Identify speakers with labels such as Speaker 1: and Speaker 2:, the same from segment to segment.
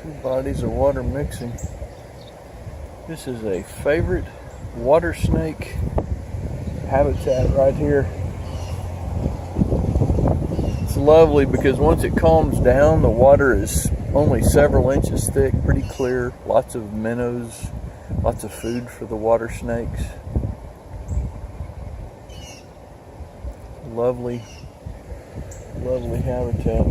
Speaker 1: Two bodies of water mixing. This is a favorite water snake habitat right here. It's lovely because once it calms down, the water is only several inches thick, pretty clear, lots of minnows, lots of food for the water snakes. Lovely, lovely habitat.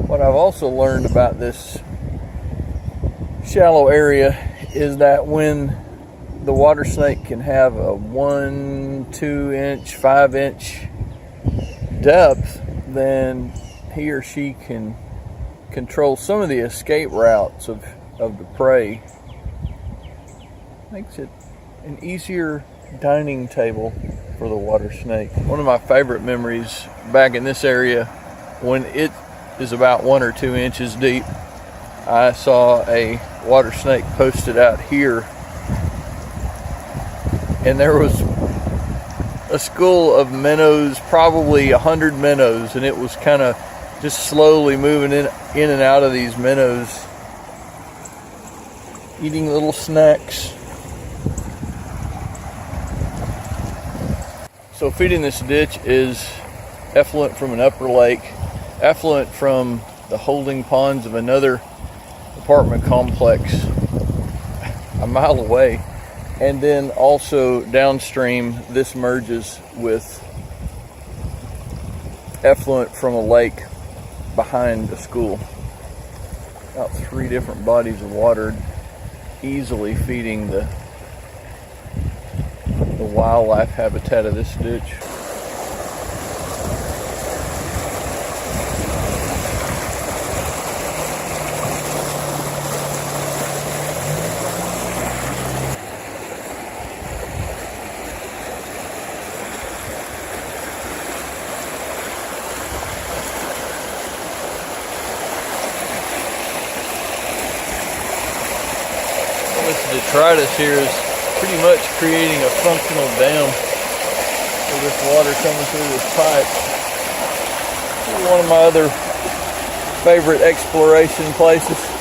Speaker 1: What I've also learned about this shallow area is that when the water snake can have a 1, 2 inch, 5 inch depth, then he or she can control some of the escape routes of the prey. Makes it an easier dining table for the water snake. One of my favorite memories back in this area, when it is about 1 or 2 inches deep, I saw a water snake posted out here, and there was a school of minnows, probably 100 minnows, and it was kind of just slowly moving in and out of these minnows, eating little snacks. So feeding this ditch is effluent from an upper lake, effluent from the holding ponds of another apartment complex a mile away, and then also downstream this merges with effluent from a lake behind the school. About 3 different bodies of water easily feeding the wildlife habitat of this ditch. This detritus here is pretty much creating a functional dam for this water coming through this pipe. This is one of my other favorite exploration places.